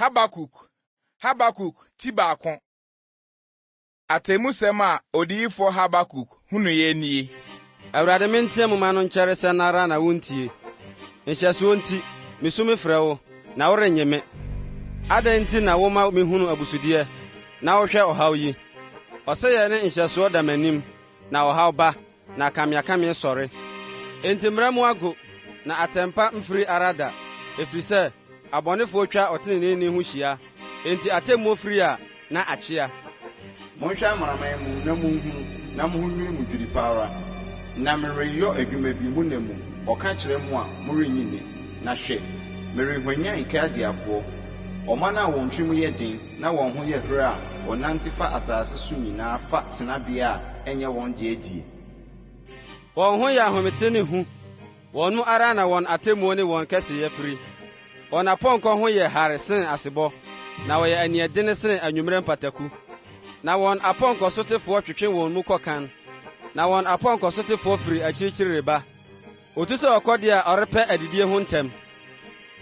Habakkuk Tibakon. Atemusema odiyifo Habakkuk hunu ye nie. Awurade mentie mu ma no nkyere sɛ nara na wontie. Nhyeso nti misumi frɛ wo na worenye me. Adan nti na woma mehunu abusudeɛ na wohwɛ ɔhaw yi. Ɔsɛ yɛ ne nhyeso da m'anim na ɔhaw ba na kamyakame sɔre. Enti mmara mu ago na atempa mfiri arada efiri sɛ abɔnefo twa ɔteneneni ho hyia. Enti atemmo firi a na akyea. Monhwɛ amanaman mu na munhunu na munhunu mu dwiri paara. Na mereyɔ adwuma bi mu na mu ɔka kyerɛ mu a morenyini na hwɛ merehwanya ikaadiafoɔ ɔman a wɔn twem yɛ den na wɔn ho yɛ hwere a wɔnante fa asase so nyinaa fa tenabea a ɛnyɛ wɔn deedie. Wɔn ho yɛ ahomete ne hu wɔn mu ara na wɔn atemmuo ne wɔn kɛseyɛ firi. Wɔn apɔnkɔ ho yɛ hare sen asebɔ na wɔyɛ aniɛdene sen anwummerɛ mpataku. Na wɔn apɔnkɔ sotefoɔ twetwe wɔn mu kɔkan na wɔn apɔnkɔ sotefoɔ firi akyirikyiri reba. Otu sɛ ɔkɔde a ɔrepɛ adidie ho ntɛm.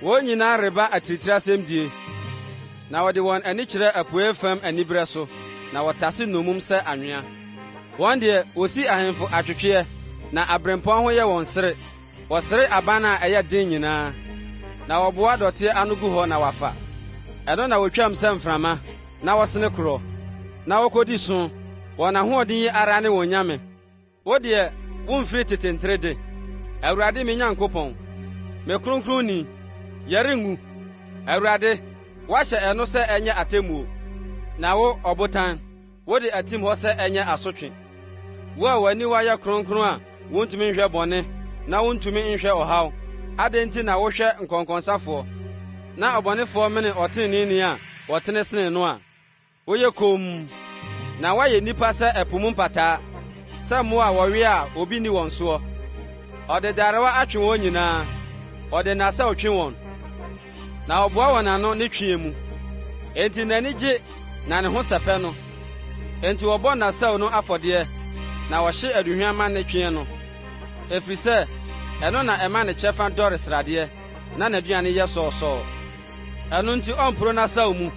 Wɔn nyinaa reba atiritiri asɛm die. Na wɔde wɔn ani kyerɛ apuei fam aniberɛ so na wɔtase nomum sɛ anwea. Wɔn deɛ wosi ahemfo atwetweɛ na abrempɔn ho yɛ wɔn sere. Wɔsere aban a ɛyɛ den nyinaa. Na wɔboa dɔteɛ ano gu hɔ na wafa. Ɛno na wotwam sɛ mframa na wɔsene korɔ. Na wokodi so wɔn ahoɔden yi ara ne wɔn nyame. Wo deɛ womfiri tetentere de. Awurade me Nyankopɔn, me kronkronni, yɛrengu. Awurade, wahyɛ ɛno sɛ ɛnyɛ atemmuo. Na wo ɔbotan, wode atim hɔ sɛ ɛnyɛ asotwe. Wo a w'ani wayɛ kronkron a wontumi nhwɛ bɔne na wontumi nhwɛ ɔhaw. Adɛn nti na wohwɛ nkɔnkɔnsafoɔ na ɔbɔnefoɔ mene ɔteneeni a wɔtene sene no a woyɛ kom. Na wayɛ nnipa sɛ ɛpo mu mpataa, sɛ mmoa a wɔwe a obi ni wɔn soɔ. Ɔde darewa atwe wɔn nyinaa, ɔde n'asau twe wɔn, na ɔboa wɔn ano ne twie mu. Enti n'ani gye na ne ho sɛpɛ no. Enti wɔbɔ n'asau no afɔdeɛ, na wɔhye aduhwam ma ne twie no. Efiri sɛ, ɛno na ɛma ne kyɛfa dɔre sradeɛ, na n'aduane yɛ sɔɔsɔɔ. Ɛno nti ɔmporo n'asau mu,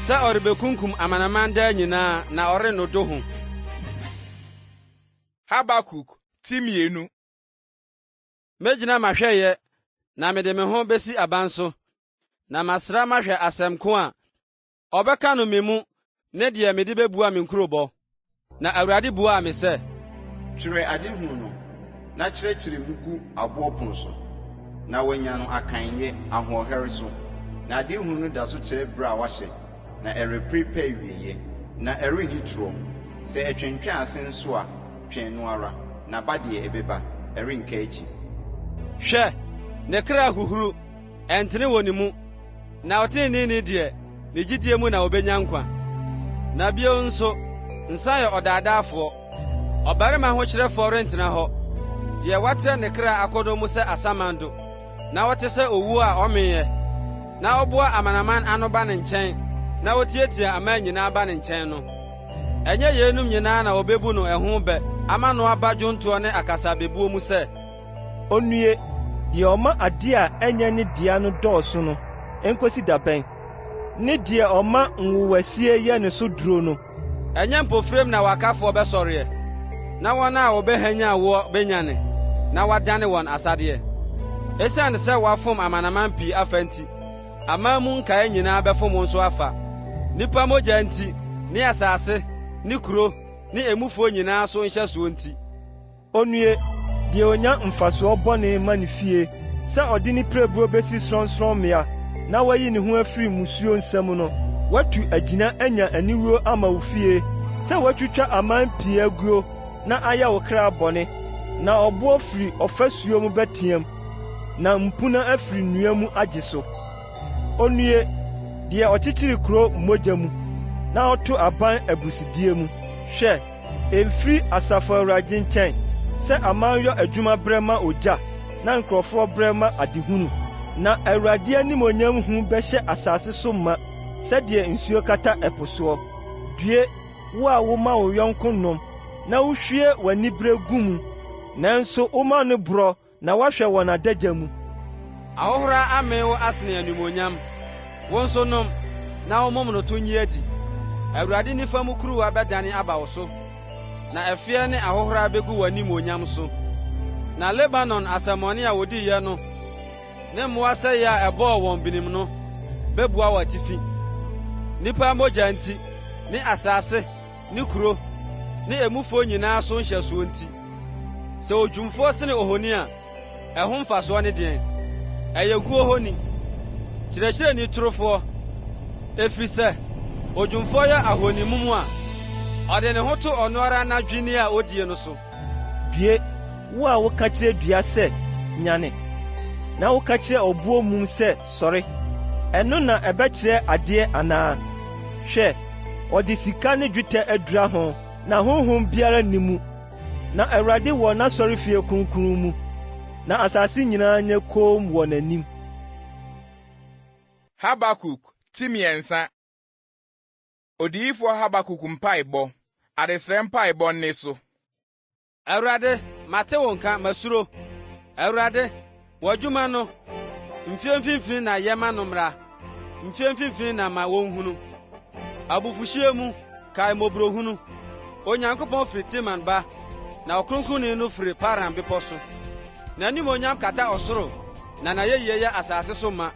sɛ ɔrebekunkum amanaman daa nyinaa na ɔreno do ho. Habakkuk Timienu. Megyina mahwɛyɛ na mede me ho besi aban so na masra mahwɛ asɛm ko a ɔbɛka no me mu ne deɛ mede bebua me nkurobɔ. Na Awurade buaa me sɛ, twerɛ adehunu no na kyerɛkyerɛ mu gu aboɔ pono so na wɔanya no akanyɛ ahoɔhɛre so. Na adehunu no da so kyerɛ bere a wahyɛ na ɛrepere pɛ awieyɛ na ɛrenni turo. Sɛ ɛtwentwɛn ase nso a twɛn no ara na ba deɛ ɛbɛba ɛrenka akyi. Hwɛ, ne kra huhuru, ɛntene wɔ ne mu, na ɔteneeni deɛ, ne gyidie mu na obenya nkwa. Na bio nso, nsa yɛ ɔdaadaafoɔ, ɔbarima ahokyerɛfoɔ rentena hɔ, deɛ watrɛ ne kra akɔdɔ mu sɛ asamando, na wɔte sɛ owu a ɔmeeɛ, na ɔboa amanaman ano ba ne nkyɛn, na wotiatia aman nyinaa ba ne nkyɛn no. Ɛnyɛ yeinom nyinaa na obebu no ɛho bɛ, ama no aba dwontoɔ ne akasabebuo mu sɛ, Onue, deɛ ɔma ade a ɛnyɛ ne dea no dɔɔso no, enkosi da bɛn. Ne deɛ ɔma nwowasie yɛ ne so duro no. Ɛnyɛ mpofrem na wakafoɔ bɛsɔreɛ, na wɔn a wɔbɛhanya woɔ benyane, na wadane wɔn asadeɛ. Esiane sɛ wafom amanaman pii afa nti, aman mu nkae nyinaa bɛfom nso afa. Nipa mogya nti, ne asase, ne kuro, ne emufuo nyinaa so nhyɛsoɔ nti. Onue, deɛ onya mfasoɔ bɔne ma ne fie, sɛ ɔde ne pirebuo besi sorɔnsorɔmmea, na wayi ne ho afiri musuo nsɛm no, watu agyina anya aniwuo ama wo fie, sɛ watwitwa aman pii aguo, na ayɛ wo kra bɔne, na ɔboɔ firi ɔfasuo mu bɛteɛm, na mpuna afiri nnua mu agye so. Onue, deɛ ɔkyekyere kuro mmogya mu, na ɔto aban abusidie mu. Hwɛ, emfiri Asafo Awurade nkyɛn, sɛ aman yɔ adwuma brɛ ma ogya, na nkurɔfoɔ brɛ ma adehunu. Na Awurade animonyam hu bɛhyɛ asase so ma, sɛdeɛ nsuo kata ɛpo soɔ. Due, wo a woma wo yɔnko nom, na wohwie w'anibere gu mu, nanso woma no borɔ na woahwɛ wɔn adagya mu. Ahohora amee wo asene animonyam, Wo nso nom na womom no to nyi adi. Awurade nifa mu kuruwa bɛdane aba wo so, na ɛfeɛ ne ahohora begu w'anim onyam so. Na Lebanon asɛmmɔne a wodiyɛ no ne mmoa sɛeɛ a ɛbɔɔ wɔn binim no bɛbua wɔ atifi. Nnipa mogya nti ne asase ne kuro ne emufoɔ nyinaa so nhyɛsoɔ nti. Sɛ odwumfoɔ sene ohoni a, ɛho mfasoɔ ne deɛn? Ɛyɛ guo honi. Kyerɛkyerɛni torofoɔ, ɛfiri sɛ odwumfoɔ yɛ ahonimumu a ɔde ne ho to ɔno ara n'adwinni a odie no so. Due, wo a woka kyerɛ dua sɛ nyane, na woka kyerɛ ɔbuo mum sɛ sɔre, ɛno na ɛbɛkyerɛ adeɛ anaa? Hwɛ, ɔde sika ne dwetɛ adura ho, na honhom biara nni mu. Na Awurade wɔ n'asɔrefie kronkron mu, na asase nyinaa nyɛ koom wɔ n'anim. Habakkuk ti 3. Odiyifoɔ Habakkuk mpaebɔ, adesrɛ mpaebɔ nne so. Awurade, mate wo nka masuro. Awurade, w'adwuma no, mfie mfimfini na yɛma no mmara, mfie mfimfini na ma wonhunu. Abufuhyia mu, kae mmɔborɔhunu. Onyankopɔn firi Teman ba, na ɔkronkronni no firi Paran bepɔ so. N'animonyam kata ɔsoro, na n'ayɛyie yɛ asase so ma.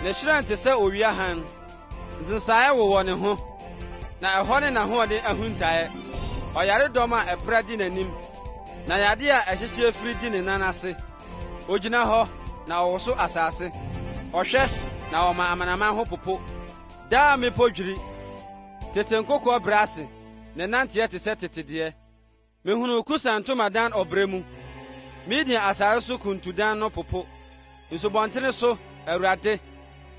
Ne hyerɛn te sɛ owia hann, nsensaeɛ wowɔ ne ho, na ɛhɔ ne n'ahoɔden ahuntaeɛ. Ɔyaredɔm a ɛpra di n'anim, na yade a ɛhyehyɛ firi di ne nan ase. Ogyina hɔ na ɔwoso asase, ɔhwɛ na ɔma amanaman ho popo. Daa mmepɔ dwiri, tete nkokɔ brɛ ase, ne nanteɛ te sɛ tetedeɛ. Mehunu Kusa ntomadan ɔbrɛ mu, Midian asase so kuntudan no popo. Nsubɔntene so, Awurade,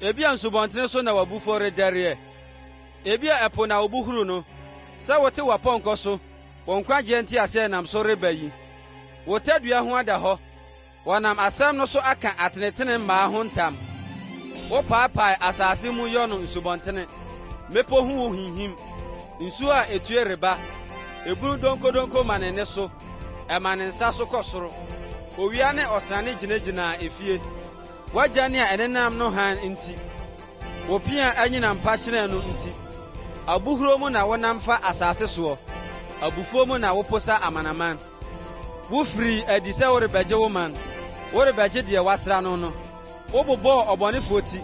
ebia nsubɔntene so na w'abufuw redɛreɛ. Ebia ɛpo na wobuhuru no, sɛ wote w'apɔnkɔ so, wɔn nkwagyeɛ nteaseɛ nam so reba yi. Wo tadua ho ada hɔ, wɔnam asɛm no so aka atenetene mmaa ho ntam. Wopaapae asase mu yɔ no nsubɔntene, mmepɔ ho wo hinhim, nsuo a etue reba, ebunu donkodonko ma ne nne so, ɛma ne nsa so kɔ soro. Owia ne ɔsrane gyinagyina efie, wagya ne a ɛnenam no han nti, wopia anyina mpa hyerɛn no nti. Abuhuro mu na wonam fa asase soɔ, abufuo mu na woposa amanaman. Wofiri adi sɛ worebɛgye wo man, worebɛgye deɛ wasra no no. Wobobɔɔ ɔbɔnefoɔ ti,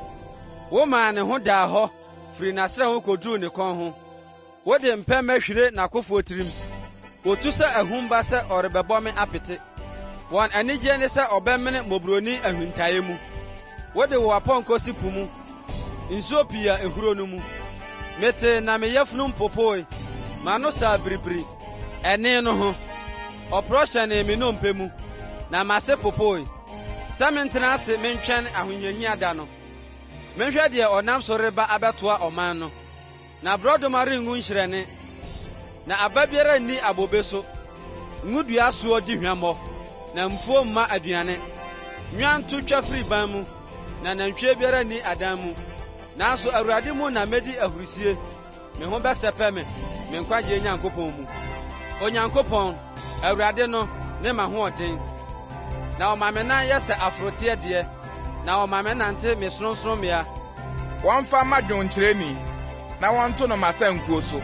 womaa ne ho daa hɔ, firi n'asrɛ ho koduruu ne kɔn ho. Wode mpɛmɛ hwire n'akofoɔ tirim, wotu sɛ ahum ba sɛ ɔrebɛbɔ me apete. Wɔn anigye ne sɛ ɔbɛmene mmɔborɔni ahuntaeɛ mu. Wode wo apɔnkɔ si po mu, nsuo pii a ehuro no mu. Mete na me yafunu mpopoe, m'ano saa biribiri, ɛne no ho. Ɔporɔ hyɛne me nnompe mu, na m'ase popoe. Sɛ mentena ase mentwɛn ahonyahia da no, menhwɛ deɛ ɔnam so reba abɛtoa ɔman no. Na borɔdɔma rengu nhyerɛne, na aba biara nni abobe so. Ngudua soɔ di hwammɔ, na mfuo mma aduane. Nwanto twa firi ban mu, na nantwie biara nni adan mu. Nanso Awurade mu na medi ahurusie, me ho bɛsɛpɛ me nkwagye Nyankopɔn mu. Onyankopɔn, Awurade no, ne ma hoɔden. Na ɔma me nan yɛ sɛ aforoteɛ deɛ, na ɔma me nante me soronsorommea. Wɔmfa ma dwonkyerɛni, na wɔnto no masankuo so.